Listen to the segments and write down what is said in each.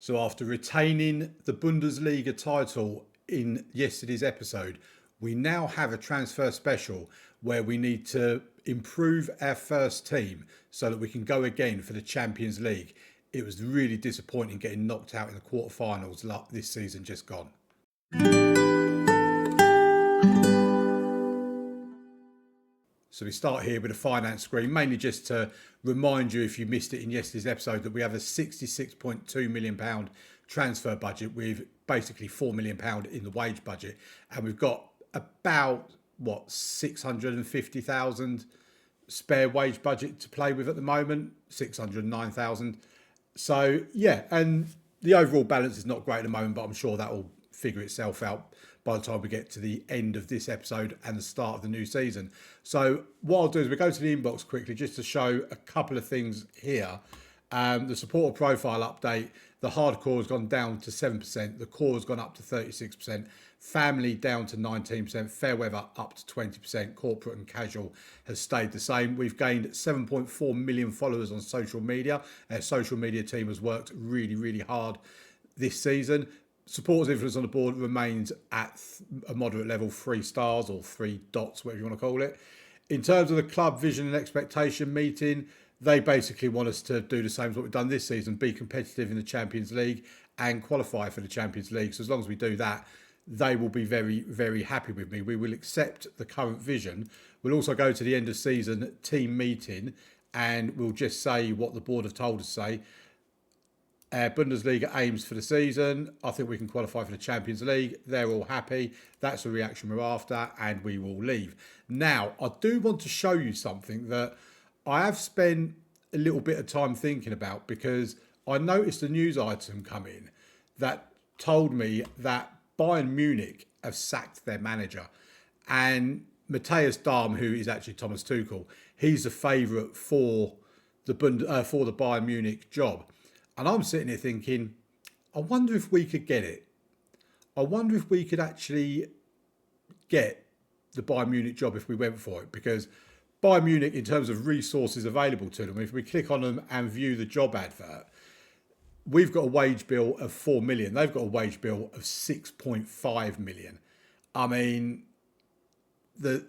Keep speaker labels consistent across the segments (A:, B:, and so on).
A: So after retaining the Bundesliga title in yesterday's episode, we now have a transfer special where we need to improve our first team so that we can go again for the Champions League. It was really disappointing getting knocked out in the quarterfinals this season just gone. So we start here with a finance screen, mainly just to remind you, if you missed it in yesterday's episode, that we have a £66.2 million transfer budget with basically £4 million in the wage budget. And we've got about, 650,000 spare wage budget to play with at the moment, 609,000. So, yeah, and the overall balance is not great at the moment, but I'm sure that will figure itself out by the time we get to the end of this episode and the start of the new season. So what I'll do is we go to the inbox quickly just to show a couple of things here. The supporter profile update, the hardcore has gone down to 7%, the core has gone up to 36%, family down to 19%, fair weather up to 20%, corporate and casual has stayed the same. We've gained 7.4 million followers on social media. Our social media team has worked really, really hard this season. Supporters influence on the board remains at a moderate level, 3 stars or 3 dots, whatever you want to call it. In terms of the club vision and expectation meeting, they basically want us to do the same as what we've done this season, be competitive in the Champions League and qualify for the Champions League. So as long as we do that, they will be very, very happy with me. We will accept the current vision. We'll also go to the end of season team meeting and we'll just say what the board have told us to say. Bundesliga aims for the season. I think we can qualify for the Champions League. They're all happy. That's the reaction we're after, and we will leave. Now, I do want to show you something that I have spent a little bit of time thinking about, because I noticed a news item come in that told me that Bayern Munich have sacked their manager. And Matthias Dahm, who is actually Thomas Tuchel, he's a favourite for the Bayern Munich job. And I'm sitting here thinking, I wonder if we could get it. I wonder if we could actually get the Bayern Munich job if we went for it. Because Bayern Munich, in terms of resources available to them, if we click on them and view the job advert, we've got a wage bill of 4 million. They've got a wage bill of 6.5 million. I mean,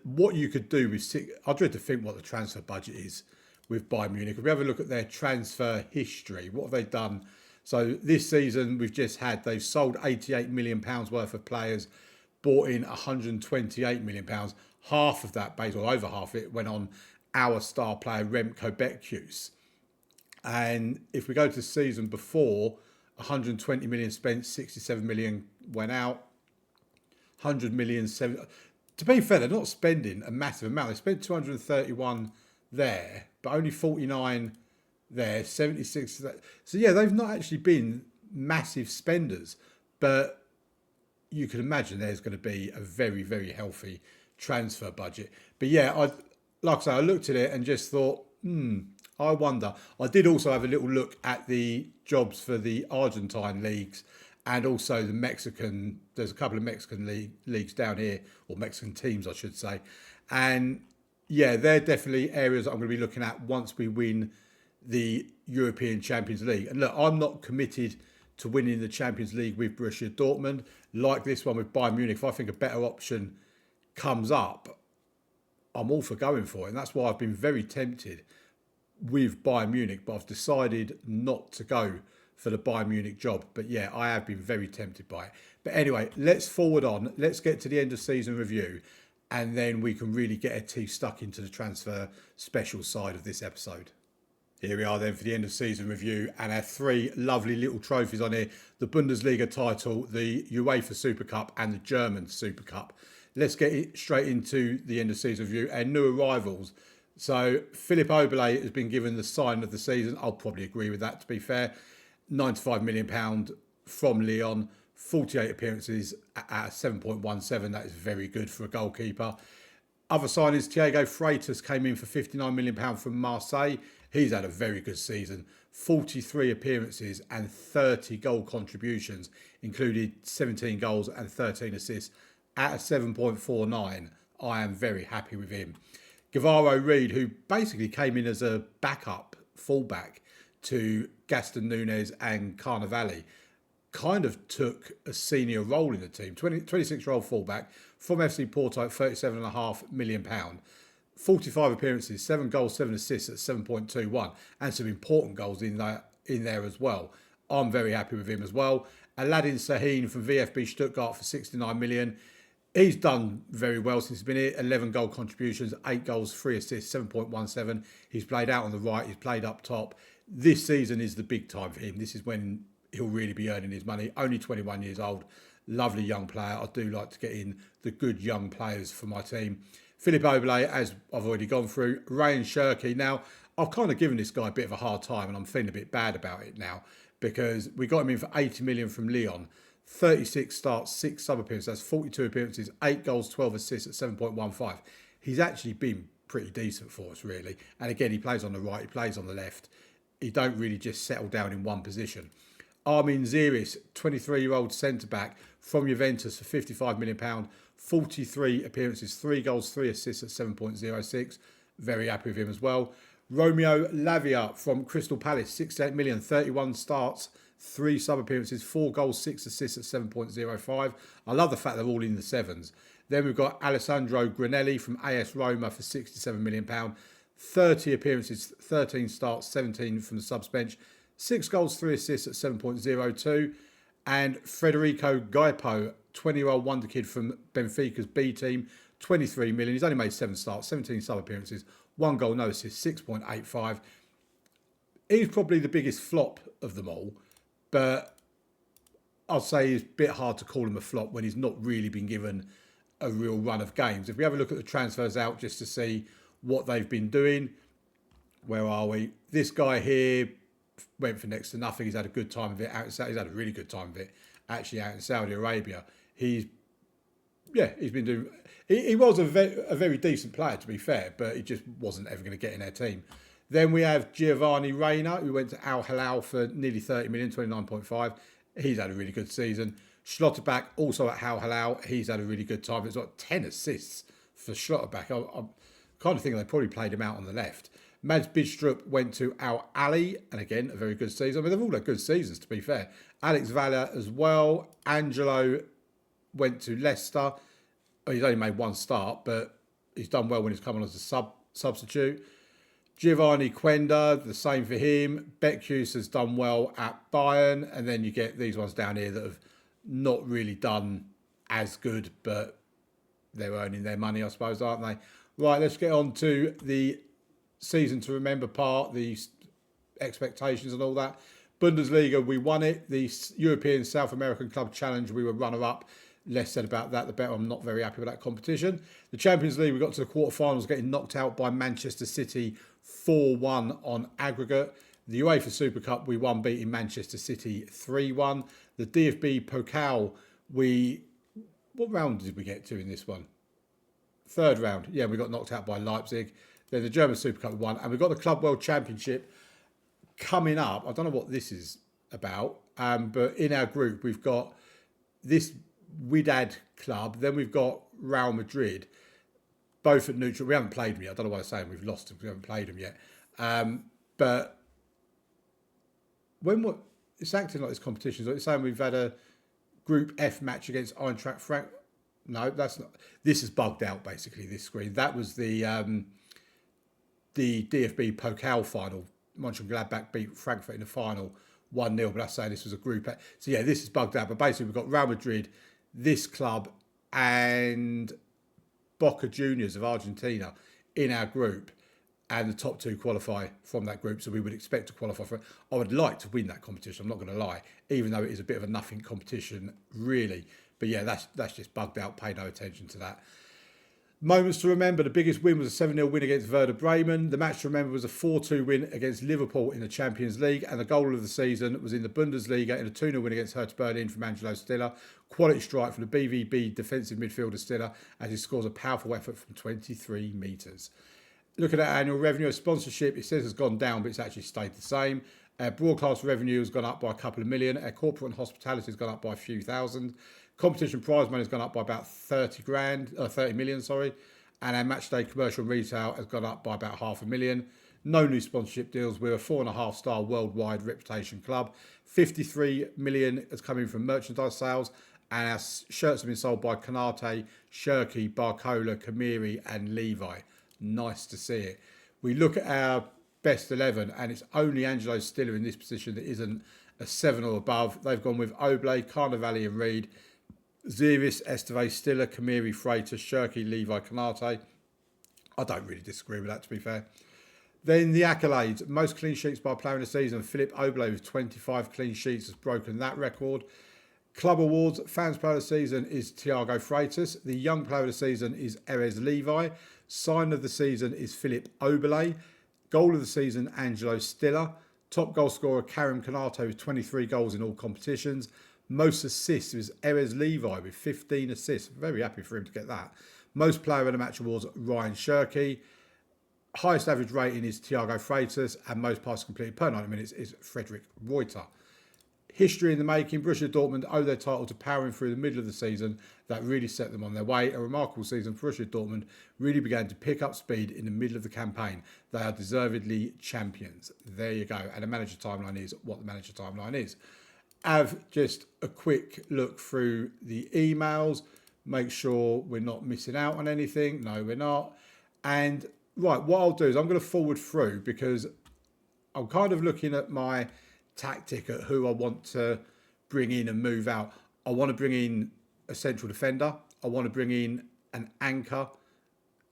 A: what you could do with I dread to think what the transfer budget is with Bayern Munich. If we have a look at their transfer history, what have they done? So this season they've sold £88 million worth of players, bought in £128 million. Half of that, or over half of it, went on our star player Remco Beckhus. And if we go to the season before, 120 million spent, 67 million went out, 100 million. To be fair, they're not spending a massive amount. They spent 231 there, but only 49 there, 76 there. So yeah, they've not actually been massive spenders, but you can imagine there's going to be a very, very healthy transfer budget. But yeah, like I say, I looked at it and just thought, I wonder. I did also have a little look at the jobs for the Argentine leagues and also the Mexican. There's a couple of Mexican leagues down here, or Mexican teams, I should say. And yeah, they're definitely areas that I'm going to be looking at once we win the European Champions League. And look, I'm not committed to winning the Champions League with Borussia Dortmund. Like this one with Bayern Munich, if I think a better option comes up, I'm all for going for it. And that's why I've been very tempted with Bayern Munich, but I've decided not to go for the Bayern Munich job. But yeah, I have been very tempted by it. But anyway, let's forward on. Let's get to the end of season review, and then we can really get our teeth stuck into the transfer special side of this episode. Here we are then for the end of season review, and our 3 lovely little trophies on here. The Bundesliga title, the UEFA Super Cup and the German Super Cup. Let's get straight into the end of season review. Our new arrivals. So Philipp Oberle has been given the sign of the season. I'll probably agree with that, to be fair. £95 million from Lyon. 48 appearances at 7.17. That is very good for a goalkeeper. Other signings, Thiago Freitas came in for £59 million from Marseille. He's had a very good season. 43 appearances and 30 goal contributions, included 17 goals and 13 assists at a 7.49. I am very happy with him. Guevara Reed, who basically came in as a backup fullback to Gaston Nunes and Carnevale. kind of took a senior role in the team. 26-year-old fullback from FC Porto at £37.5 million. 45 appearances, 7 goals, 7 assists at 7.21, and some important goals in there as well. I'm very happy with him as well. Aladdin Sahin from VfB Stuttgart for 69 million. He's done very well since he's been here. 11 goal contributions, 8 goals, 3 assists, 7.17. He's played out on the right, he's played up top. This season is the big time for him. This is when he'll really be earning his money. Only 21 years old. Lovely young player. I do like to get in the good young players for my team. Philip Oberle, as I've already gone through. Ryan Shirky. Now, I've kind of given this guy a bit of a hard time, and I'm feeling a bit bad about it now, because we got him in for 80 million from Lyon. 36 starts, 6 sub appearances. That's 42 appearances, 8 goals, 12 assists at 7.15. He's actually been pretty decent for us, really. And again, he plays on the right, he plays on the left. He don't really just settle down in one position. Armin Ziris, 23-year-old centre-back from Juventus for £55 million. 43 appearances, 3 goals, 3 assists at 7.06. Very happy with him as well. Romeo Lavia from Crystal Palace, 68 million, 31 starts, 3 sub-appearances, 4 goals, 6 assists at 7.05. I love the fact they're all in the sevens. Then we've got Alessandro Granelli from AS Roma for £67 million. 30 appearances, 13 starts, 17 from the subs bench, 6 goals, 3 assists at 7.02. And Federico Gaipo, 20-year-old wonder kid from Benfica's B team, 23 million. He's only made 7 starts, 17 sub-appearances, 1 goal, no assist, 6.85. He's probably the biggest flop of them all, but I'll say it's a bit hard to call him a flop when he's not really been given a real run of games. If we have a look at the transfers out just to see what they've been doing, where are we? This guy here went for next to nothing. He's had a good time of it. He's had a really good time of it, actually, out in Saudi Arabia. He's been doing... He was a very decent player, to be fair, but he just wasn't ever going to get in our team. Then we have Giovanni Reina, who went to Al Hilal for nearly 30 million, 29.5. He's had a really good season. Schlotterbeck, also at Al Hilal. He's had a really good time. It's got 10 assists for Schlotterbeck. I'm kind of thinking they probably played him out on the left. Mads Bidstrup went to Al Ali, and again, a very good season. I mean, they've all had good seasons, to be fair. Alex Valla as well. Angelo went to Leicester. He's only made 1 start, but he's done well when he's come on as a substitute. Giovanni Quenda, the same for him. Beckhus has done well at Bayern. And then you get these ones down here that have not really done as good, but they're earning their money, I suppose, aren't they? Right, let's get on to the season to remember part, the expectations and all that. Bundesliga, we won it. The European South American Club Challenge, we were runner-up. Less said about that, the better. I'm not very happy with that competition. The Champions League, we got to the quarterfinals, getting knocked out by Manchester City 4-1 on aggregate. The UEFA Super Cup, we won, beating Manchester City 3-1. The DFB Pokal, what round did we get to in this one? 3rd round. Yeah, we got knocked out by Leipzig. Then the German Super Cup we won. And we've got the Club World Championship coming up. I don't know what this is about, but in our group, we've got this Wydad club, then we've got Real Madrid, both at neutral. We haven't played them yet. I don't know why I'm saying we've lost them. We haven't played them yet. But it's acting like this competition. So it's saying we've had a Group F match against Eintracht Frankfurt. No, that's not. This is bugged out, basically, this screen. That was the DFB Pokal final. Mönchengladbach beat Frankfurt in the final 1-0, but that's saying this was a Group F. So yeah, this is bugged out. But basically, we've got Real Madrid, this club, and Boca Juniors of Argentina in our group, and the top 2 qualify from that group, so we would expect to qualify for it. I would like to win that competition, I'm not going to lie, even though it is a bit of a nothing competition, really. But yeah, that's just bugged out, pay no attention to that. Moments to remember, the biggest win was a 7-0 win against Werder Bremen. The match to remember was a 4-2 win against Liverpool in the Champions League, and the goal of the season was in the Bundesliga in a 2-0 win against Hertha Berlin from Angelo Stiller. Quality strike from the BVB defensive midfielder Stiller, as he scores a powerful effort from 23 metres. Looking at annual revenue, sponsorship, it says has gone down, but it's actually stayed the same. Broadcast revenue has gone up by a couple of million. Corporate and hospitality has gone up by a few thousand. Competition prize money has gone up by about 30 million, sorry. And our match day commercial and retail has gone up by about £500,000. No new sponsorship deals. We're a 4.5-star worldwide reputation club. 53 million has come in from merchandise sales, and our shirts have been sold by Canate, Shirky, Barcola, Kamiri and Levi. Nice to see it. We look at our best 11 and it's only Angelo Stiller in this position that isn't a 7 or above. They've gone with Oblate, Carnivale and Reed, Ziris, Esteve, Stiller, Kamiri, Freitas, Shirky, Levi, Canate. I don't really disagree with that, to be fair. Then the accolades. Most clean sheets by a player in the season. Philip Oblate with 25 clean sheets has broken that record. Club awards. Fans player of the season is Thiago Freitas. The young player of the season is Erez Levi. Sign of the season is Philip Oblate. Goal of the season, Angelo Stiller. Top goal scorer, Karim Canate with 23 goals in all competitions. Most assists was Erez Levi with 15 assists. Very happy for him to get that. Most player of the match awards, Ryan Shirky. Highest average rating is Thiago Freitas, and most passes completed per 90 minutes is Frederick Reuter. History in the making. Borussia Dortmund owe their title to powering through the middle of the season. That really set them on their way. A remarkable season for Borussia Dortmund really began to pick up speed in the middle of the campaign. They are deservedly champions. There you go. And the manager timeline is what the manager timeline is. Have just a quick look through the emails. Make sure we're not missing out on anything. No, we're not. And right, what I'll do is I'm going to forward through because I'm kind of looking at my tactic at who I want to bring in and move out. I want to bring in a central defender. I want to bring in an anchor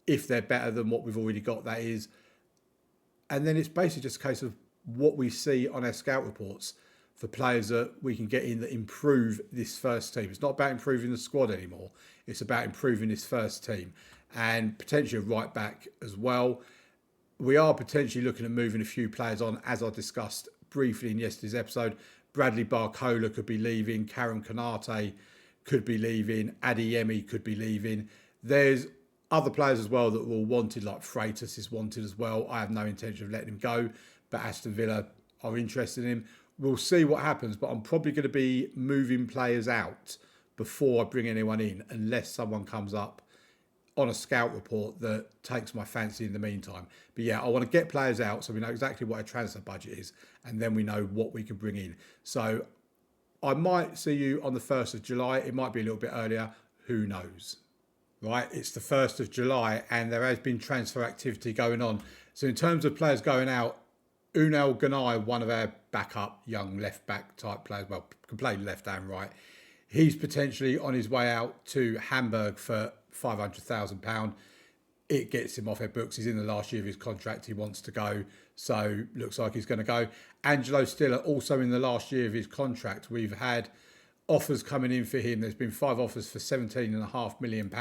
A: if they're better than what we've already got, that is. And then it's basically just a case of what we see on our scout reports for players that we can get in that improve this first team. It's not about improving the squad anymore. It's about improving this first team and potentially a right back as well. We are potentially looking at moving a few players on, as I discussed briefly in yesterday's episode. Bradley Barcola could be leaving. Karim Canate could be leaving. Adeyemi could be leaving. There's other players as well that were all wanted, like Freitas is wanted as well. I have no intention of letting him go, but Aston Villa are interested in him. We'll see what happens, but I'm probably going to be moving players out before I bring anyone in, unless someone comes up on a scout report that takes my fancy in the meantime. But yeah, I want to get players out so we know exactly what our transfer budget is, and then we know what we can bring in. So I might see you on the 1st of July. It might be a little bit earlier. Who knows? Right, it's the 1st of July and there has been transfer activity going on. So in terms of players going out, Unal Ganai, one of our backup young left back type players, well, can play left and right. He's potentially on his way out to Hamburg for £500,000. It gets him off our books. He's in the last year of his contract. He wants to go. So looks like he's going to go. Angelo Stiller also in the last year of his contract. We've had offers coming in for him. There's been 5 offers for £17.5 million.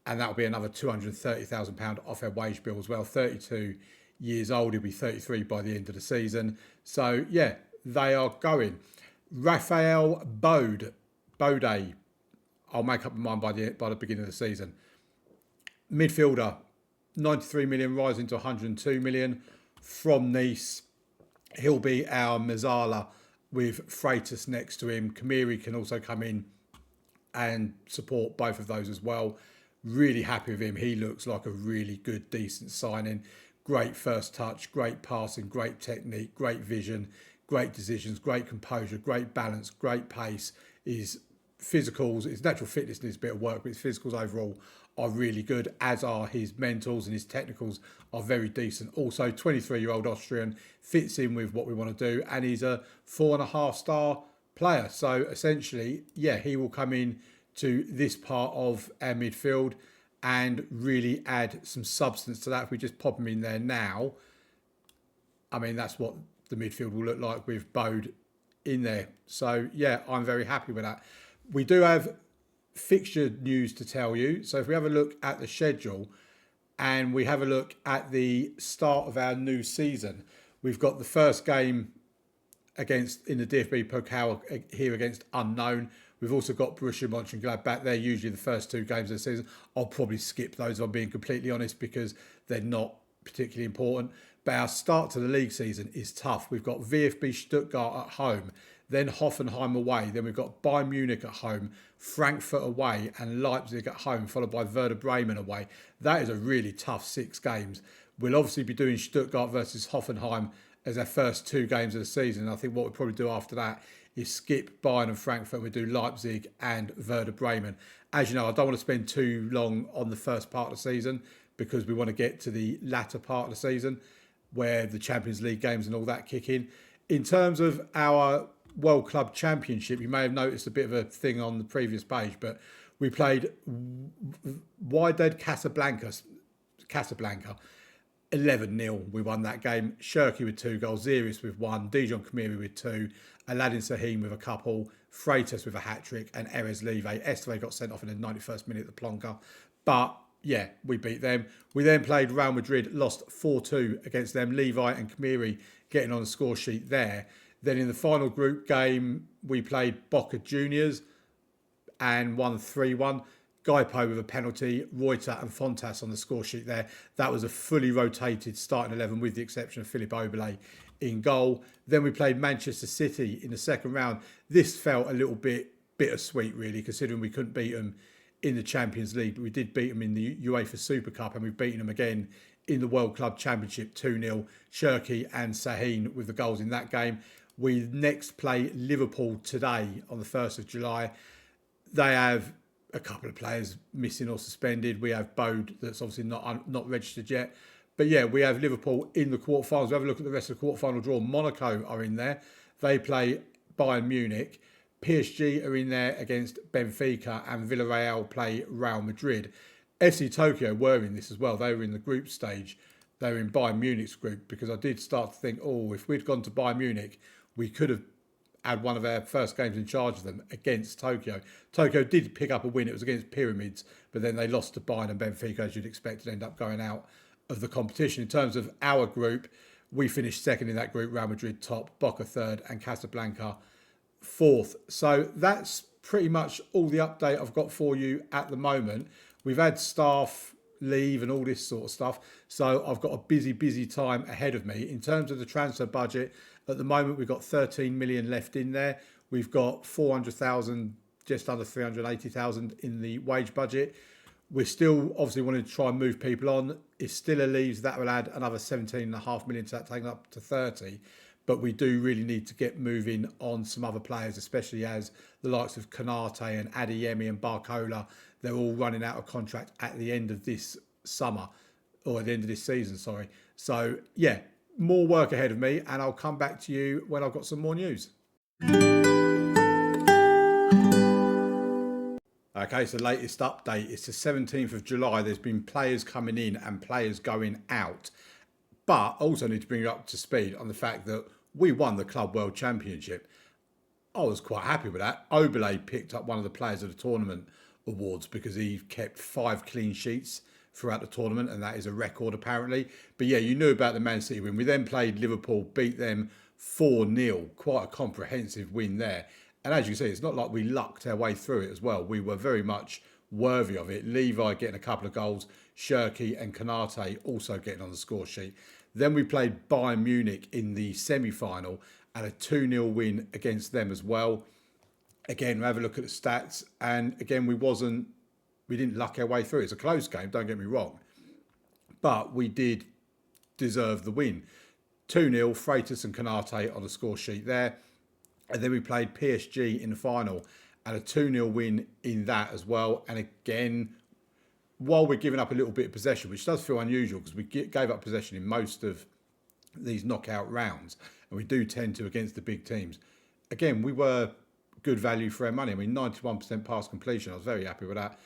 A: And that'll be another £230,000 off our wage bill as well. 32 years old. He'll be 33 by the end of the season. So yeah, they are going. Raphael Bode. I'll make up my mind by the beginning of the season. Midfielder, 93 million rising to 102 million from Nice. He'll be our Mazzala with Freitas next to him. Kamiri can also come in and support both of those as well. Really happy with him. He looks like a really good, decent signing. Great first touch, great passing, great technique, great vision, great decisions, great composure, great balance, great pace. His physicals, his natural fitness needs a bit of work, but his physicals overall are really good, as are his mentals, and his technicals are very decent. Also, 23-year-old Austrian, fits in with what we want to do, and he's a 4.5-star player. So essentially, yeah, he will come in to this part of our midfield and really add some substance to that. If we just pop him in there now, I mean, that's what the midfield will look like with Bode in there. So yeah, I'm very happy with that. We do have fixture news to tell you. So if we have a look at the schedule and we have a look at the start of our new season, we've got the first game in the DFB Pokal here against Unknown. We've also got Borussia Mönchengladbach. They're usually the first 2 games of the season. I'll probably skip those, if I'm being completely honest, because they're not particularly important. But our start to the league season is tough. We've got VfB Stuttgart at home, then Hoffenheim away. Then we've got Bayern Munich at home, Frankfurt away, and Leipzig at home, followed by Werder Bremen away. That is a really tough 6 games. We'll obviously be doing Stuttgart versus Hoffenheim as our first 2 games of the season. I think what we'll probably do after that is skip Bayern and Frankfurt. We do Leipzig and Werder Bremen. As you know, I don't want to spend too long on the first part of the season because we want to get to the latter part of the season where the Champions League games and all that kick in. In terms of our World Club Championship, you may have noticed a bit of a thing on the previous page, but we played Wydad Casablanca 11-0. We won that game. Shirky with 2 goals, Ziris with 1, Dijon Kamiri with 2, Aladdin Sahin with a couple, Freitas with a hat-trick, and Erez Leve. Esteve got sent off in the 91st minute at the Plonker. But yeah, we beat them. We then played Real Madrid, lost 4-2 against them. Levi and Kamiri getting on the score sheet there. Then in the final group game, we played Boca Juniors and won 3-1. Gaipo with a penalty, Reuter and Fontas on the score sheet there. That was a fully rotated starting 11 with the exception of Philippe Oberle in goal. Then we played Manchester City in the second round. This felt a little bit bittersweet, really, considering we couldn't beat them in the Champions League, but we did beat them in the UEFA Super Cup, and we've beaten them again in the World Club Championship 2-0. Shirky and Sahin with the goals in that game. We next play Liverpool today on the 1st of July. They have a couple of players missing or suspended. We have Bode that's obviously not registered yet. But yeah, we have Liverpool in the quarterfinals. We have a look at the rest of the quarterfinal draw. Monaco are in there. They play Bayern Munich. PSG are in there against Benfica, and Villarreal play Real Madrid. FC Tokyo were in this as well. They were in the group stage. They were in Bayern Munich's group, because I did start to think, if we'd gone to Bayern Munich, we could have had one of our first games in charge of them against Tokyo. Tokyo did pick up a win. It was against Pyramids, but then they lost to Bayern and Benfica, as you'd expect, and end up going out of the competition. In terms of our group, we finished second in that group. Real Madrid top, Boca third, and Casablanca fourth. So that's pretty much all the update I've got for you at the moment. We've had staff leave and all this sort of stuff, so I've got a busy time ahead of me. In terms of the transfer budget, at the moment we've got 13 million left in there. We've got 400,000, just under 380,000 in the wage budget. We're still obviously wanting to try and move people on. If Stiller leaves, that will add another 17.5 million to that, taking up to 30. But we do really need to get moving on some other players, especially as the likes of Kanate and Adeyemi and Barcola, they're all running out of contract at the end of this summer, or at the end of this season, sorry. So yeah, more work ahead of me, and I'll come back to you when I've got some more news. Okay, so latest update, it's the 17th of July. There's been players coming in and players going out. But also need to bring you up to speed on the fact that we won the Club World Championship. I was quite happy with that. Oberle picked up one of the Players of the Tournament awards because he kept 5 clean sheets throughout the tournament, and that is a record apparently. But yeah, you knew about the Man City win. We then played Liverpool, beat them 4-0. Quite a comprehensive win there. And as you can see, it's not like we lucked our way through it as well. We were very much worthy of it. Levi getting a couple of goals, Shirky and Kanate also getting on the score sheet. Then we played Bayern Munich in the semi-final and a 2-0 win against them as well. Again, we have a look at the stats, and again, we didn't luck our way through. It's a close game, don't get me wrong, but we did deserve the win. 2-0, Freitas and Kanate on the score sheet there. And then we played PSG in the final and a 2-0 win in that as well. And again, while we're giving up a little bit of possession, which does feel unusual because we gave up possession in most of these knockout rounds, and we do tend to against the big teams. Again, we were good value for our money. I mean, 91% pass completion. I was very happy with that.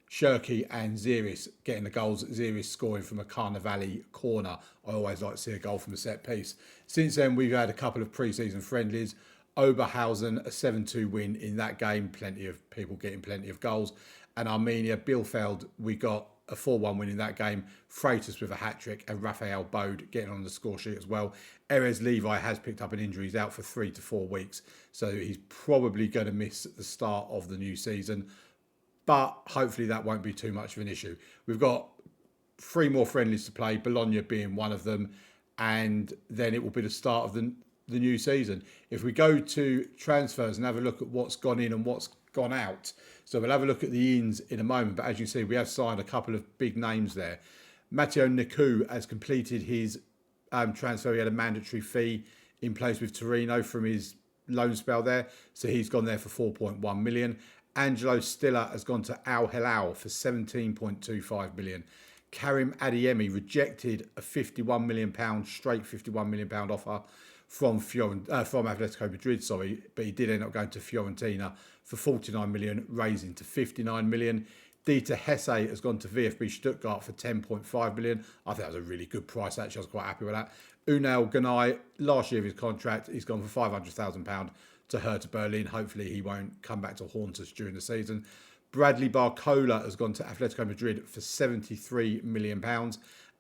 A: Shirky and Ziris getting the goals. Ziris scoring from a Carnevale corner. I always like to see a goal from a set piece. Since then, we've had a couple of pre-season friendlies. Oberhausen, a 7-2 win in that game. Plenty of people getting plenty of goals. And Armenia, Bielefeld, we got a 4-1 win in that game. Freitas with a hat-trick, and Raphael Bode getting on the score sheet as well. Erez Levi has picked up an injury. He's out for 3 to 4 weeks. So he's probably going to miss the start of the new season. But hopefully that won't be too much of an issue. We've got 3 more friendlies to play, Bologna being one of them. And then it will be the start of the new season. If we go to transfers and have a look at what's gone in and what's gone out. So we'll have a look at the ins in a moment. But as you see, we have signed a couple of big names there. Matteo Niku has completed his transfer. He had a mandatory fee in place with Torino from his loan spell there, so he's gone there for 4.1 million. Angelo Stiller has gone to Al Hilal for 17.25 million. Karim Adeyemi rejected a £51 million, straight £51 million offer from Atletico Madrid, but he did end up going to Fiorentina for 49 million, raising to 59 million. Dieter Hesse has gone to VfB Stuttgart for 10.5 million. I think that was a really good price, actually. I was quite happy with that. Unai Ganai, last year of his contract, he's gone for £500,000 to Hertha Berlin. Hopefully he won't come back to haunt us during the season. Bradley Barcola has gone to Atletico Madrid for £73 million.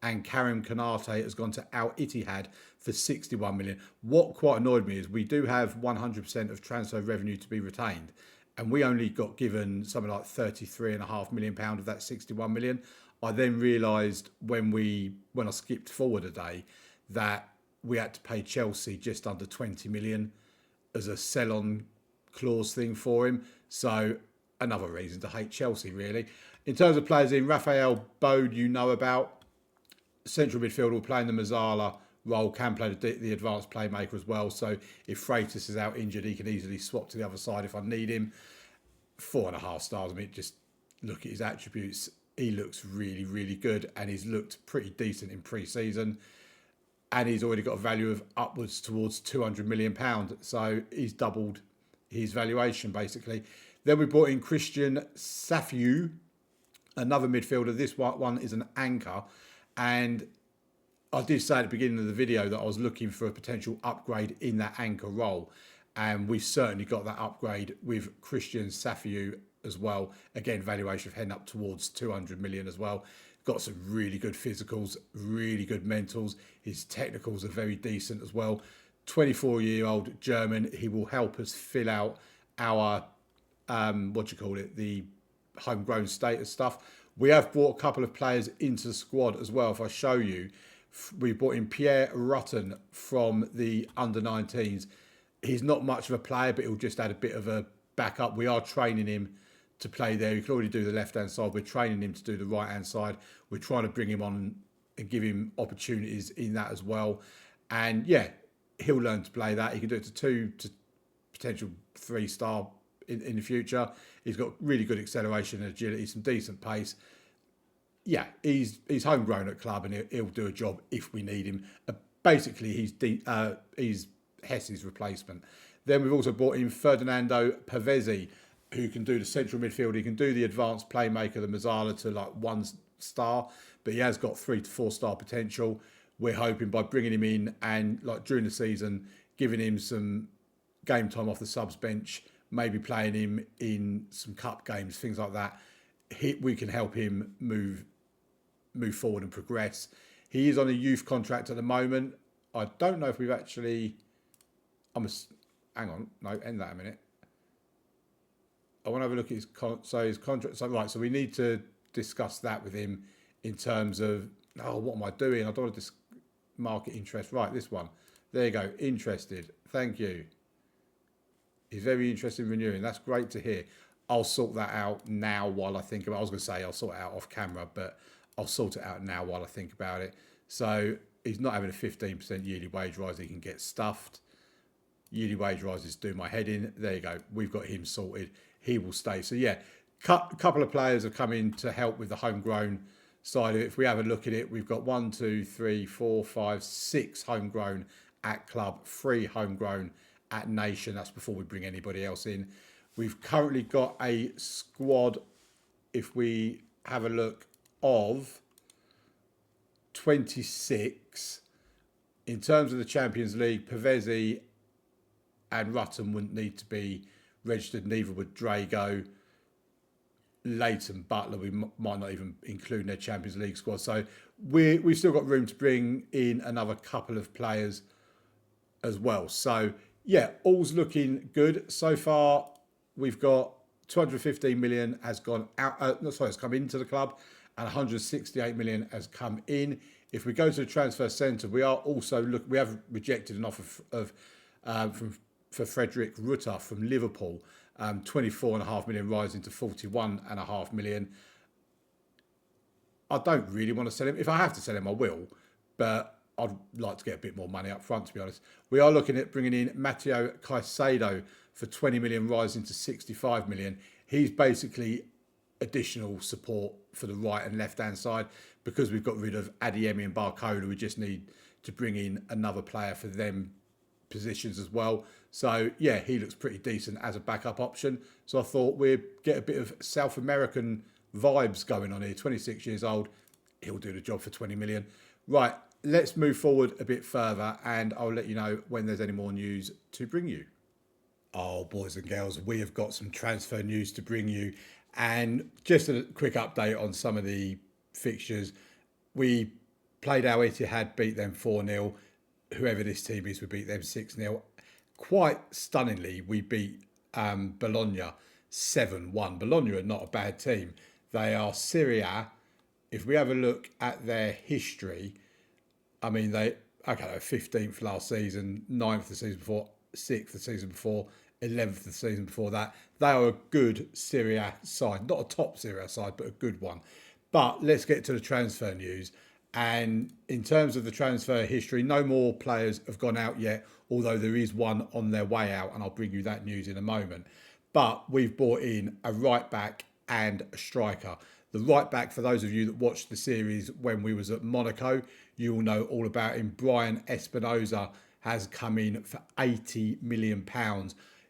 A: And Karim Konate has gone to Al Ittihad for 61 million. What quite annoyed me is we do have 100% of transfer revenue to be retained, and we only got given something like £33.5 million of that 61 million. I then realised when I skipped forward a day that we had to pay Chelsea just under 20 million as a sell-on clause thing for him. So another reason to hate Chelsea, really. In terms of players in, Raphael Bode, you know about. Central midfielder will play in the Mazzala role, can play the advanced playmaker as well. So if Freitas is out injured, he can easily swap to the other side if I need him. 4.5 stars. I mean, just look at his attributes. He looks really, really good, and he's looked pretty decent in pre-season. And he's already got a value of upwards towards £200 million. So he's doubled his valuation, basically. Then we brought in Christian Safiu, another midfielder. This one is an anchor. And I did say at the beginning of the video that I was looking for a potential upgrade in that anchor role. And we certainly got that upgrade with Christian Safiu as well. Again, valuation of heading up towards 200 million as well. Got some really good physicals, really good mentals. His technicals are very decent as well. 24-year-old German. He will help us fill out our, the homegrown status stuff. We have brought a couple of players into the squad as well. If I show you, we brought in Pierre Rutten from the under-19s. He's not much of a player, but he'll just add a bit of a backup. We are training him to play there. He can already do the left-hand side. We're training him to do the right-hand side. We're trying to bring him on and give him opportunities in that as well. And yeah, he'll learn to play that. He can do it to 2 to potential 3-star in the future. He's got really good acceleration and agility, some decent pace. Yeah, he's homegrown at club, and he'll do a job if we need him. Basically, he's Hesse's replacement. Then we've also brought in Ferdinando Pavesi, who can do the central midfield. He can do the advanced playmaker, the Mazzala, to like 1 star, but he has got 3 to 4 star potential. We're hoping by bringing him in and like during the season, giving him some game time off the subs bench, maybe playing him in some cup games, things like that, we can help him move forward and progress. He is on a youth contract at the moment. I don't know if we've actually... hang on, no, end that a minute. I want to have a look at his contract. So we need to discuss that with him in terms of, what am I doing? I don't want to market interest. Right, this one. There you go, interested. Thank you. He's very interested in renewing. That's great to hear. I'll sort that out now while I think about it. I was going to say I'll sort it out off camera, but I'll sort it out now while I think about it. So he's not having a 15% yearly wage rise. He can get stuffed. Yearly wage rises do my head in. There you go. We've got him sorted. He will stay. So yeah, a couple of players have come in to help with the homegrown side of it. If we have a look at it, we've got 1, 2, 3, 4, 5, 6 homegrown at club, 3 homegrown at nation. That's before we bring anybody else in. We've currently got a squad, if we have a look, of 26. In terms of the Champions League, Pavesi and Rutten wouldn't need to be registered, neither would Drago. Leighton, Butler, we might not even include in their Champions League squad. So we've still got room to bring in another couple of players as well. So yeah, all's looking good. So far, we've got 215 million has gone out, has come into the club, and 168 million has come in. If we go to the transfer centre, we are also we have rejected an offer for Frederick Rutter from Liverpool, 24.5 million rising to 41.5 million. I don't really want to sell him. If I have to sell him, I will. But I'd like to get a bit more money up front, to be honest. We are looking at bringing in Matteo Caicedo for 20 million, rising to 65 million. He's basically additional support for the right and left hand side because we've got rid of Adeyemi and Barcola. We just need to bring in another player for them positions as well. So yeah, he looks pretty decent as a backup option. So I thought we'd get a bit of South American vibes going on here. 26 years old, he'll do the job for 20 million. Right, let's move forward a bit further and I'll let you know when there's any more news to bring you. Oh, boys and girls, we have got some transfer news to bring you. And just a quick update on some of the fixtures. We played Al Ittihad, beat them 4-0. Whoever this team is, we beat them 6-0. Quite stunningly, we beat Bologna 7-1. Bologna are not a bad team. They are Serie A. If we have a look at their history, I mean, they're 15th last season, 9th the season before, 6th the season before, 11th the season before that. They are a good Serie A side. Not a top Serie A side, but a good one. But let's get to the transfer news. And in terms of the transfer history, no more players have gone out yet, although there is one on their way out, and I'll bring you that news in a moment. But we've brought in a right back and a striker. The right back, for those of you that watched the series when we was at Monaco, you will know all about him. Brian Espinosa has come in for £80 million.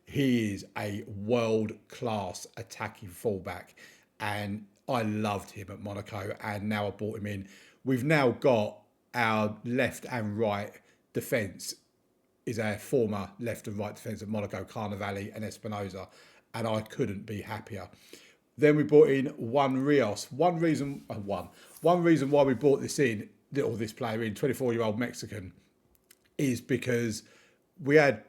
A: He is a world-class attacking fullback, and I loved him at Monaco, and now I brought him in. We've now got our left and right defence is our former left and right defence at Monaco, Carnevale and Espinosa, and I couldn't be happier. Then we brought in Juan Rios. One reason why we brought this player in, 24-year-old Mexican, is because we had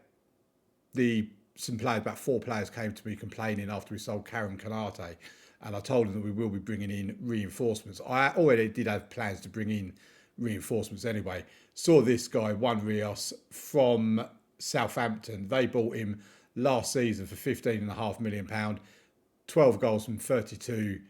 A: about 4 players came to me complaining after we sold Karim Kanate, and I told them that we will be bringing in reinforcements. I already did have plans to bring in reinforcements anyway. Saw this guy, Juan Rios, from Southampton. They bought him last season for £15.5 million, 12 goals from 32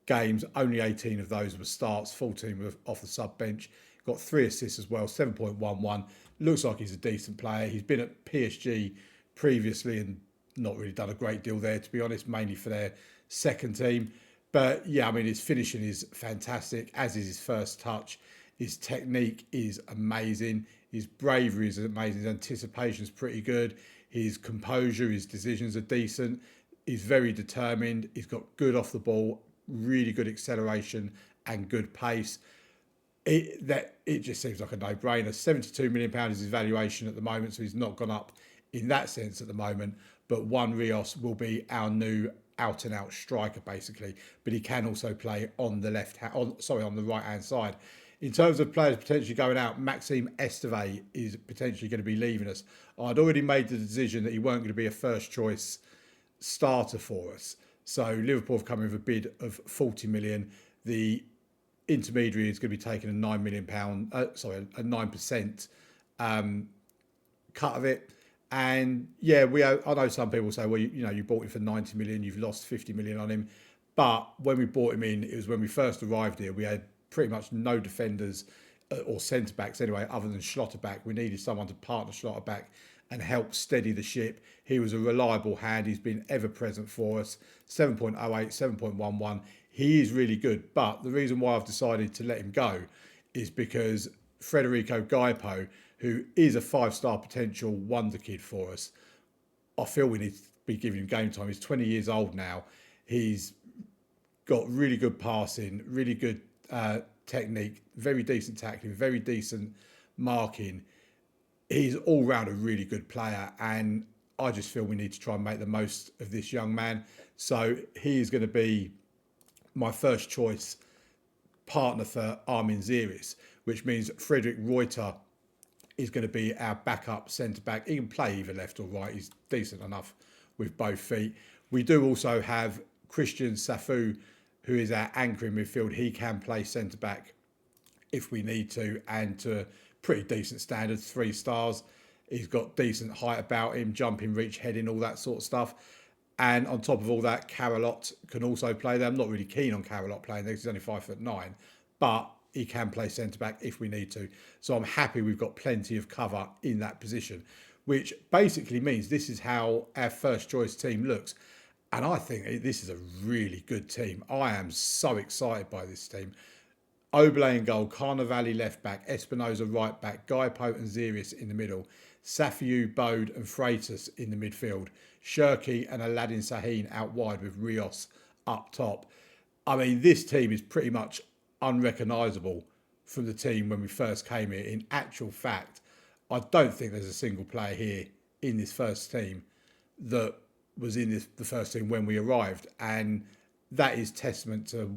A: games, only 18 of those were starts, 14 were off the sub bench. Got 3 assists as well, 7.11. Looks like he's a decent player. He's been at PSG previously and not really done a great deal there, to be honest, mainly for their second team. But yeah, I mean, his finishing is fantastic, as is his first touch. His technique is amazing. His bravery is amazing. His anticipation is pretty good. His composure, his decisions are decent. He's very determined. He's got good off the ball, really good acceleration and good pace. It just seems like a no-brainer. £72 million is his valuation at the moment, so he's not gone up in that sense at the moment. But Juan Rios will be our new out-and-out striker, basically. But he can also play on the on the right-hand side. In terms of players potentially going out, Maxime Esteve is potentially going to be leaving us. I'd already made the decision that he weren't going to be a first-choice starter for us. So Liverpool have come in with a bid of 40 million. The intermediary is going to be taking a £9 million, a 9% cut of it. And yeah, I know some people say, well, you bought him for 90 million, you've lost 50 million on him. But when we bought him in, it was when we first arrived here, we had pretty much no defenders or centre backs anyway, other than Schlotterbeck. We needed someone to partner Schlotterbeck and help steady the ship. He was a reliable hand. He's been ever present for us. 7.08, 7.11. He is really good. But the reason why I've decided to let him go is because Federico Gaipo, who is a 5-star potential wonder kid for us, I feel we need to be giving him game time. He's 20 years old now. He's got really good passing, really good technique, very decent tackling, very decent marking. He's all round a really good player, and I just feel we need to try and make the most of this young man. So he is going to be my first choice partner for Armin Ziris, which means Frederick Reuter is going to be our backup centre-back. He can play either left or right. He's decent enough with both feet. We do also have Christian Safu, who is our anchor in midfield. He can play centre-back if we need to, and to pretty decent standards, 3 stars. He's got decent height about him, jumping, reach, heading, all that sort of stuff. And on top of all that, Carolot can also play there. I'm not really keen on Carolot playing there because he's only 5'9", but he can play centre-back if we need to. So I'm happy we've got plenty of cover in that position, which basically means this is how our first choice team looks. And I think this is a really good team. I am so excited by this team. Oblé in goal, Carnevale left back, Espinoza right back, Guy Pope and Zirius in the middle, Safiu, Bode and Freitas in the midfield, Shirky and Aladdin Sahin out wide with Rios up top. I mean, this team is pretty much unrecognisable from the team when we first came here. In actual fact, I don't think there's a single player here in this first team that was in the first team when we arrived. And that is testament to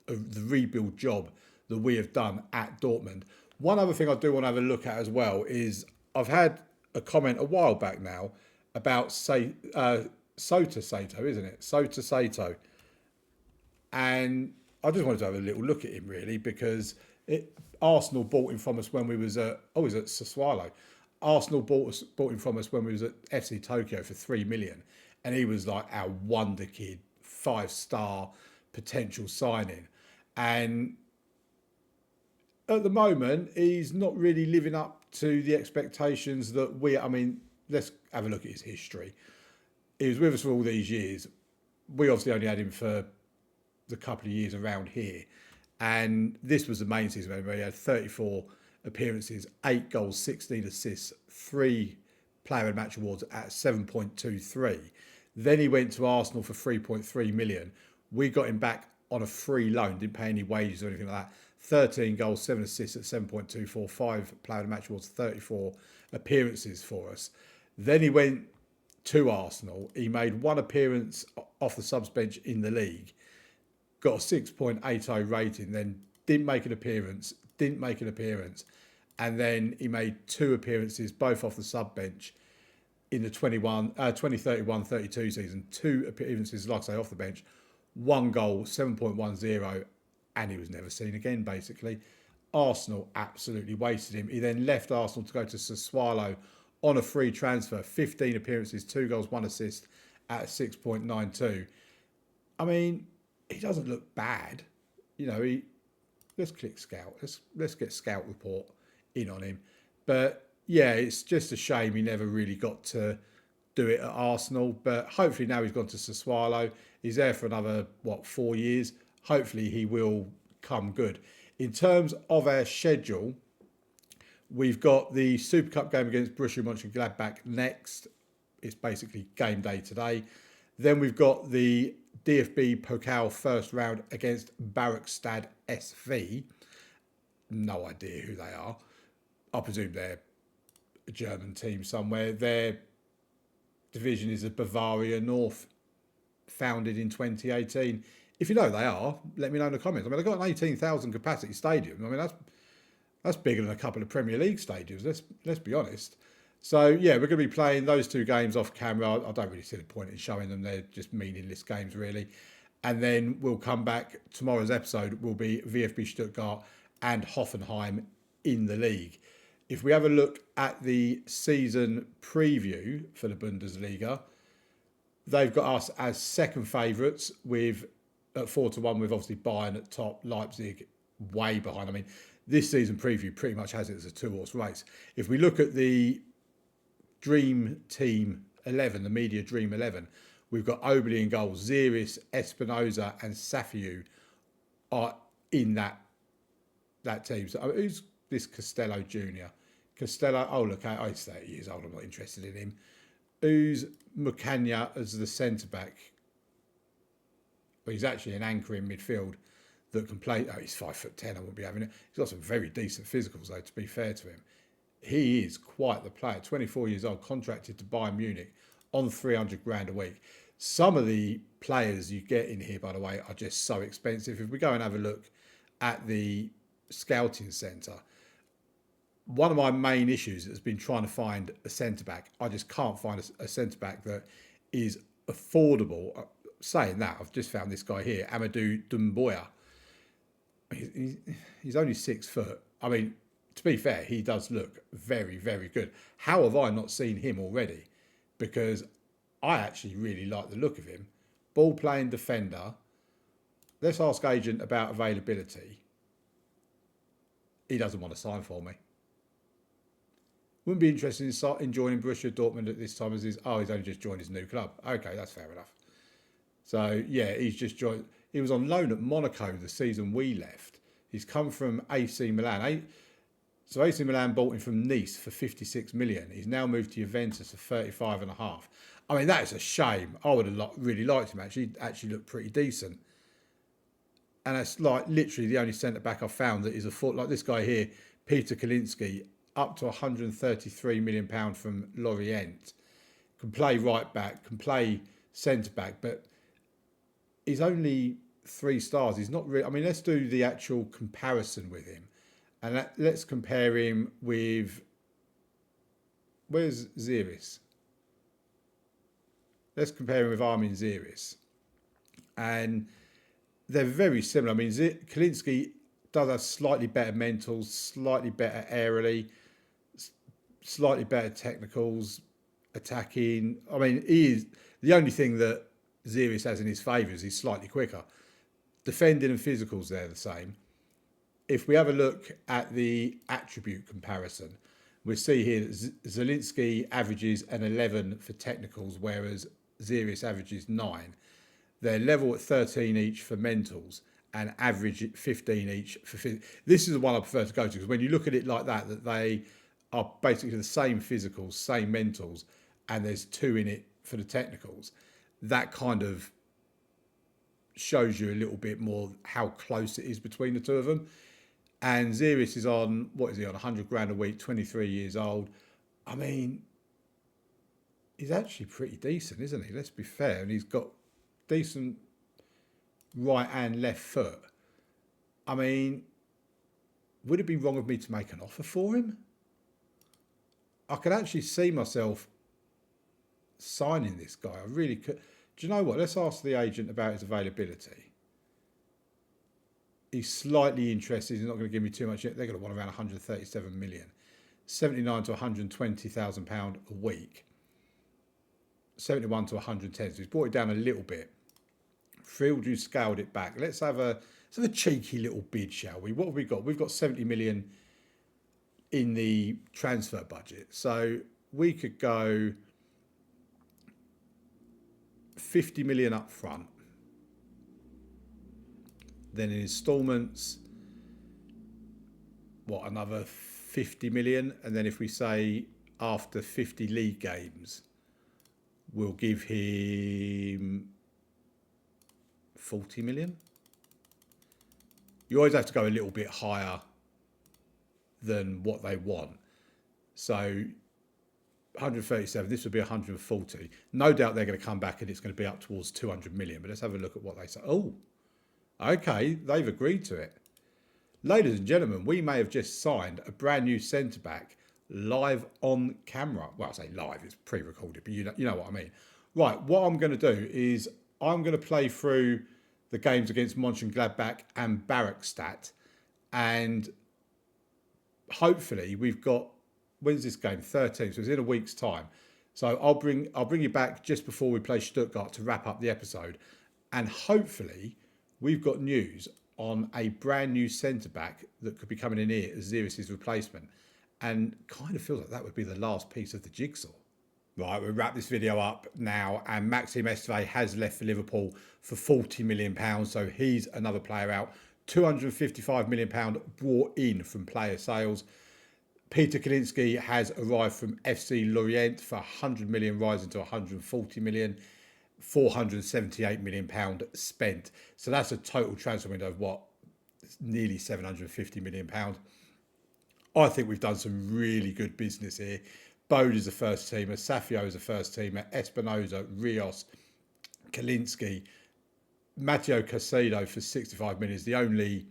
A: the rebuild job that we have done at Dortmund. One other thing I do want to have a look at as well is I've had a comment a while back now about Sota Sato, isn't it? Sota Sato. And I just wanted to have a little look at him really because Arsenal bought him from us when we was at Sassuolo. Arsenal bought him from us when we was at FC Tokyo for 3 million. And he was like our wonder kid, 5-star potential signing. And at the moment, he's not really living up to the expectations that let's have a look at his history. He was with us for all these years. We obviously only had him for the couple of years around here. And this was the main season where he had 34 appearances, 8 goals, 16 assists, 3 player and match awards at 7.23. Then he went to Arsenal for 3.3 million. We got him back on a free loan, didn't pay any wages or anything like that. 13 goals, 7 assists at 7.24, 5 player and match awards, 34 appearances for us. Then he went to Arsenal. He made 1 appearance off the subs bench in the league, got a 6.80 rating, then didn't make an appearance, and then he made 2 appearances, both off the sub bench, in the 2031-32 season. 2 appearances, like I say, off the bench, 1 goal, 7.10, and he was never seen again, basically. Arsenal absolutely wasted him. He then left Arsenal to go to Sassuolo on a free transfer, 15 appearances, 2 goals, 1 assist at 6.92. I mean, he doesn't look bad. Let's click Scout. Let's get Scout report in on him. But yeah, it's just a shame he never really got to do it at Arsenal. But hopefully now he's gone to Sassuolo. He's there for another, 4 years. Hopefully he will come good. In terms of our schedule, we've got the Super Cup game against Borussia Mönchengladbach next. It's basically game day today. Then we've got the DFB Pokal first round against Barrikstad SV. No idea who they are. I presume they're a German team somewhere. Their division is the Bavaria North, founded in 2018. If you know who they are, let me know in the comments. I mean, they've got an 18,000 capacity stadium. I mean, that's bigger than a couple of Premier League stadiums. Let's be honest. So yeah, we're going to be playing those 2 games off camera. I don't really see the point in showing them. They're just meaningless games, really. And then we'll come back. Tomorrow's episode will be VfB Stuttgart and Hoffenheim in the league. If we have a look at the season preview for the Bundesliga, they've got us as second favourites with at 4-1, with obviously Bayern at top, Leipzig way behind. I mean, this season preview pretty much has it as a 2-horse race. If we look at the Dream Team 11, the Media Dream 11, we've got Obley in goal, Zirius, Espinoza and Safiu are in that team. So who's this Costello Jr.? Costello, he's 30 years old, I'm not interested in him. Who's Mukanya as the centre-back? Well, he's actually an anchor in midfield that can play. Oh, he's 5'10", I wouldn't be having it. He's got some very decent physicals, though, to be fair to him. He is quite the player. 24 years old, contracted to Bayern Munich on 300 grand a week. Some of the players you get in here, by the way, are just so expensive. If we go and have a look at the scouting centre, one of my main issues has been trying to find a centre-back. I just can't find a centre-back that is affordable. Saying that, I've just found this guy here, Amadou Doumbouya. He's only 6 foot. I mean, to be fair, he does look very, very good. How have I not seen him already? Because I actually really like the look of him. Ball playing defender. Let's ask agent about availability. he doesn't want to sign for me. Wouldn't be interested in joining Borussia Dortmund at this time as he's only just joined his new club. Okay, that's fair enough. So, yeah, he's just joined. He was on loan at Monaco the season we left. He's come from AC Milan. So AC Milan bought him from Nice for 56 million. He's now moved to Juventus for 35.5. I mean, that is a shame. I would have really liked him, actually. He actually looked pretty decent. And that's like literally the only centre-back I've found that is a foot like this guy here, Peter Kalinski, up to £133 million from Lorient. Can play right back, can play centre-back, but he's only 3 stars. He's not really... I mean, let's do the actual comparison with him. And let's compare him with... Where's Ziris? Let's compare him with Armin Ziris. And they're very similar. I mean, Kalinski does have slightly better mentals, slightly better aerially, slightly better technicals, attacking. I mean, he is... The only thing that Ziris has in his favour is he's slightly quicker. Defending and physicals, they're the same. If we have a look at the attribute comparison, we see here that Zielinski averages an 11 for technicals, whereas Ziris averages 9. They're level at 13 each for mentals and average at 15 each for physicals. This is the one I prefer to go to, because when you look at it like that, that they are basically the same physicals, same mentals, and there's 2 in it for the technicals, that kind of shows you a little bit more how close it is between the 2 of them. And Ziris is on, what is he on, 100 grand a week, 23 years old. I mean, he's actually pretty decent, isn't he? Let's be fair. And he's got decent right and left foot. I mean, would it be wrong of me to make an offer for him? I could actually see myself signing this guy. I really could. Do you know what? Let's ask the agent about his availability. He's slightly interested. He's not going to give me too much yet. They're going to want around 137 million. 79 to 120,000 pound a week. 71 to 110. So he's brought it down a little bit. Field, you scaled it back. Let's have a cheeky little bid, shall we? What have we got? We've got 70 million in the transfer budget. So we could go 50 million up front. Then in instalments, what, another 50 million? And then if we say after 50 league games, we'll give him 40 million. You always have to go a little bit higher than what they want. So 137, this would be 140. No doubt they're going to come back and it's going to be up towards 200 million. But let's have a look at what they say. Oh, okay, they've agreed to it. Ladies and gentlemen, we may have just signed a brand new centre-back live on camera. Well, I say live, it's pre-recorded, but you know what I mean. Right, what I'm going to do is I'm going to play through the games against Mönchengladbach and Barracstadt, and hopefully we've got, when's this game? 13, so it's in a week's time. So I'll bring you back just before we play Stuttgart to wrap up the episode, and hopefully we've got news on a brand new centre-back that could be coming in here as Ziris' replacement, and kind of feels like that would be the last piece of the jigsaw. Right, we'll wrap this video up now, and Maxime Esteve has left for Liverpool for £40 million, so he's another player out. £255 million brought in from player sales. Peter Kalinski has arrived from FC Lorient for 100 million, rising to 140 million. £478 million spent. So that's a total transfer window of what? Nearly £750 million. I think we've done some really good business here. Bode is a first teamer, Safio is a first teamer, Espinoza, Rios, Kalinski, Matteo Caicedo for 65 million is the only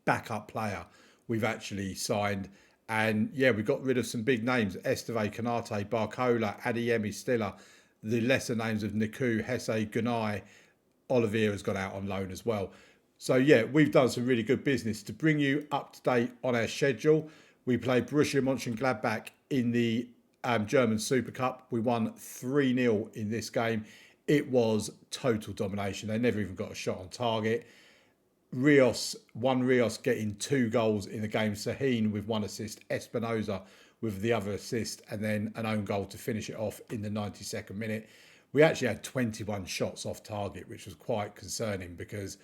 A: backup player we've actually signed. And yeah, we got rid of some big names: Esteve, Canate, Barcola, Adeyemi, Stiller. The lesser names of Niku, Hesse, Gunai, Oliveira's gone out on loan as well. So yeah, we've done some really good business. To bring you up to date on our schedule, we played Borussia Mönchengladbach in the German Super Cup. We won 3-0 in this game. It was total domination. They never even got a shot on target. One Rios getting 2 goals in the game. Sahin with 1 assist, Espinoza with the other assist, and then an own goal to finish it off in the 92nd minute. We actually had 21 shots off target, which was quite concerning because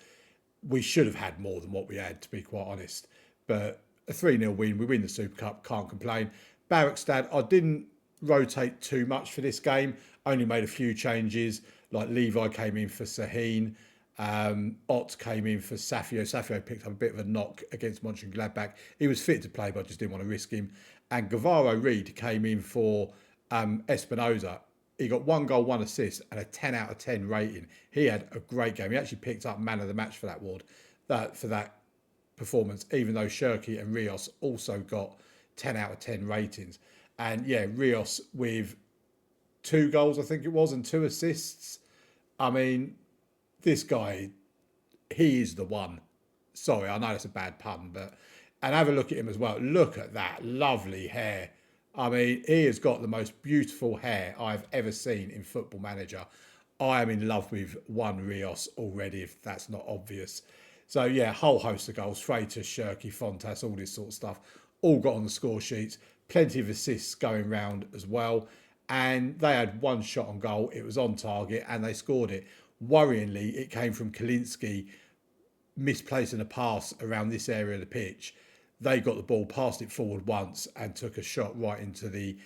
A: we should have had more than what we had, to be quite honest. But a 3-0 win, we win the Super Cup, can't complain. Barrackstad, I didn't rotate too much for this game, only made a few changes, like Levi came in for Sahin, Ott came in for Safio. Safio picked up a bit of a knock against Mönchengladbach. He was fit to play, but I just didn't want to risk him. And Guevara Reed came in for Espinoza. He got 1 goal, 1 assist, and a 10 out of 10 rating. He had a great game. He actually picked up man of the match for that award, for that performance, even though Shirky and Rios also got 10 out of 10 ratings. And yeah, Rios with 2 goals, I think it was, and 2 assists. I mean, this guy, he is the one. Sorry, I know that's a bad pun, but... And have a look at him as well. Look at that lovely hair. I mean, he has got the most beautiful hair I've ever seen in Football Manager. I am in love with One Rios already, if that's not obvious. So, yeah, a whole host of goals. Freitas, Shirky, Fontas, all this sort of stuff. All got on the score sheets. Plenty of assists going round as well. And they had 1 shot on goal. It was on target and they scored it. Worryingly, it came from Kalinski misplacing a pass around this area of the pitch. They got the ball, passed it forward once and took a shot right into the,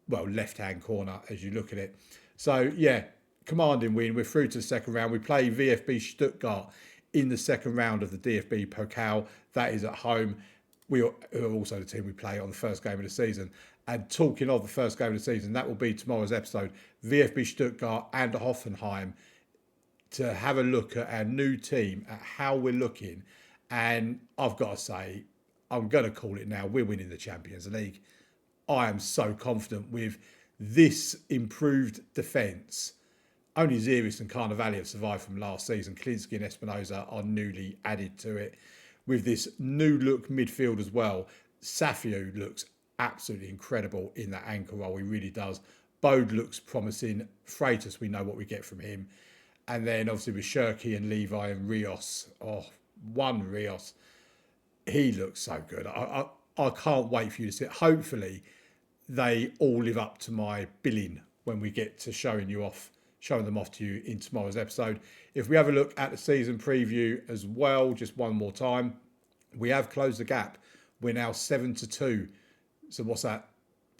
A: left-hand corner as you look at it. So, yeah, commanding win. We're through to the second round. We play VfB Stuttgart in the second round of the DFB Pokal. That is at home. We are also the team we play on the first game of the season. And talking of the first game of the season, that will be tomorrow's episode. VfB Stuttgart and Hoffenheim, to have a look at our new team, at how we're looking. And I've got to say, I'm going to call it now. We're winning the Champions League. I am so confident with this improved defence. Only Ziris and Carnevali have survived from last season. Kalinski and Espinoza are newly added to it. With this new look midfield as well, Safio looks absolutely incredible in that anchor role. He really does. Bode looks promising. Freitas, we know what we get from him. And then obviously with Shirky and Levi and Rios. One Rios. He looks so good. I can't wait for you to see it. Hopefully they all live up to my billing when we get to showing them off to you in tomorrow's episode. If we have a look at the season preview as well, just one more time, we have closed the gap. We're now 7-2. So what's that?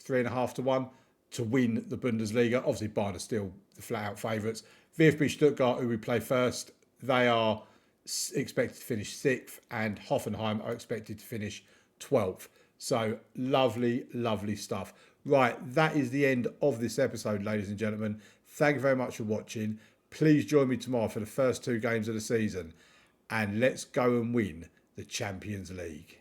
A: 3.5 to 1 to win the Bundesliga. Obviously, Bayern are still the flat-out favourites. VfB Stuttgart, who we play first, they are expected to finish 6th, and Hoffenheim are expected to finish 12th. So lovely, lovely stuff. Right, that is the end of this episode, ladies and gentlemen. Thank you very much for watching. Please join me tomorrow for the first 2 games of the season, and let's go and win the Champions League.